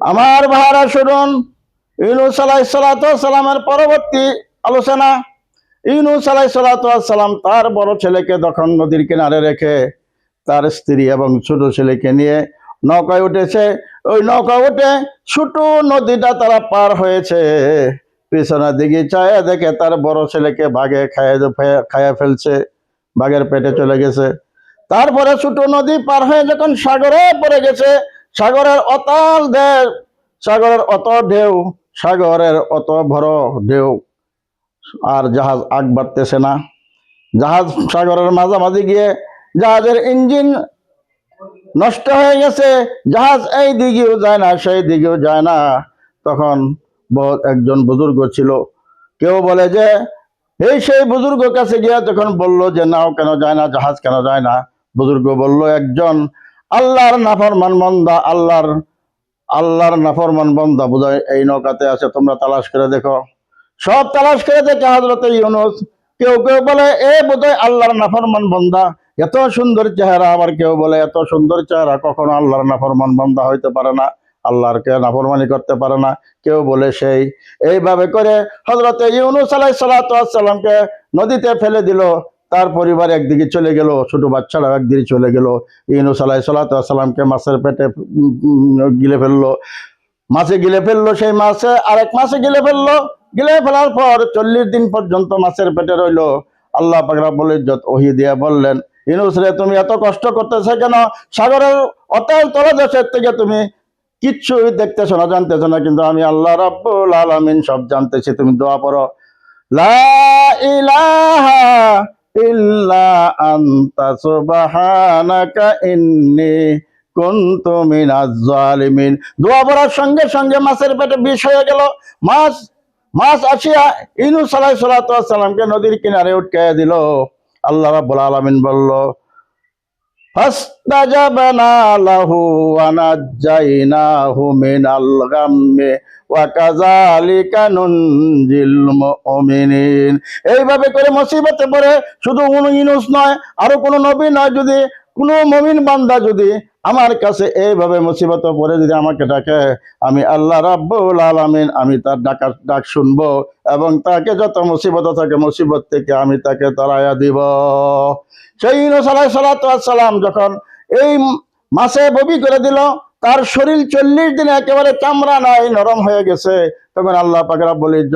আমার ভাইরা শুনুন, ইউনূস আলাইহিস সালাতু ওয়াস সালামের পরবর্তী আলোচনা। ইউনূস আলাইহিস সালাতু ওয়াস সালাম তার বড় ছেলেকে তখন নদীর কিনারে রেখে তার স্ত্রী এবং ছোট ছেলেকে নিয়ে নৌকায় উঠেছে। ওই নৌকা উঠে ছোট নদীটা তারা পার হয়েছে। পিছনের দিকে চায় দেখে তার বড় ছেলেকে বাঘে খাইয়ে ফেলছে, বাঘের পেটে চলে গেছে। তারপরে ছোট নদী পার হয়ে যখন সাগরে পড়ে গেছে, সাগরের অতল ঢেউ, সাগরের অত ঢেউ, সাগরের অত বড় ঢেউ, আর জাহাজ আগ বাড়তেছে না। জাহাজ সাগরের মাঝামাঝি গিয়ে জাহাজের ইঞ্জিন নষ্ট হয়ে গেছে, জাহাজ এই দিকেও যায় না সেই দিকেও যায় না। তখন একজন বুজুর্গ ছিল, কেউ বলে যে সেই বুজুর্গ কাছে গিয়ে তখন বলল যে নাও কেন যায় না, জাহাজ কেন যায় না? বুজুর্গ বলল, একজন আল্লাহর নাফরমান বান্দা, আল্লাহর নাফরমান বান্দা বোধহয় এই নৌকাতে আছে, তোমরা তালাশ করে দেখো। সব তালাশ করে দেখে হযরতে ইউনূস। কেউ কেউ বলে বোধহয় আল্লাহর নাফরমান বান্দা, এত সুন্দর চেহারা। আবার কেউ বলে এত সুন্দর চেহারা কখনো আল্লাহর নাফরমান বান্দা হইতে পারে না, আল্লাহরকে নাফরমানি করতে পারে না। কেউ বলে সেই। এইভাবে করে হযরতে ইউনূস আলাইহিস সালাতু ওয়াস সালামকে নদীতে ফেলে দিল। তার পরিবার একদিকে চলে গেল, ছোট বাচ্চারাও একদিকে চলে গেল। ইউনূস আলাইহিস সালাতু ওয়াস সালামকে মাছের পেটে গিলে ফেললো, মাছে গিলে ফেললো। সেই মাছে আরেক মাছে গিলে ফেললো। গিলে ফেলার পর 40 দিন পর্যন্ত মাছের পেটে রইল। আল্লাহ পাক রব্বুল ইজ্জত ওহী দিয়ে বললেন, ইউনূস রে, তুমি এত কষ্ট করতেছো কেন? সাগরের অতল তলদেশের থেকে তুমি কিচ্ছুই দেখতেছো না, জানতেছো না, কিন্তু আমি আল্লাহ রাব্বুল আলামিন সব জানতেছি। তুমি দোয়া পড়ো, লা ইলাহা ইল্লা আনতা সুবহানাকা ইন্নী কুনতু মিনাজ জালিমিন। দোয়া পড়ার সঙ্গে সঙ্গে মাছের পেটে বিষ হয়ে গেল। মাছ আসিয়া ইউনূস আলাইহিস সালাতু ওয়াস সালামকে নদীর কিনারে উঠকাইয়া দিল। আল্লাহ রাব্বুল আলামিন বলল, ফাস্তাজাবনা লাহু ওয়া নাজ্জাইনাহু মিনাল গাম্মি ওয়া কাযালিকা নুনজিল মুমিনিন। এইভাবে করে মুসিবতে পড়ে শুধু ইউনূস নয়, আরো কোনো নবী নয়, যদি কোনো মুমিন বান্দা যদি আমার কাছে এইভাবে মুসিবতে পড়ে যদি আমাকে ডাকে, আমি আল্লাহ রাব্বুল আলামিন আমি তার ডাক শুনবো এবং তাকে যত মুসিবত থাকে মুসিবত থেকে আমি তাকে তাড়াইয়া দিব। সেই ইউনূস আলাইহিস সালাতু ওয়াস সালাম যখন এই মাছে বমি করে দিল, তার শরীর 40 দিনে একেবারে চামড়া নাই নরম হয়ে গেছে। তখন আল্লাহ পাক রব্বুল ইজ্জত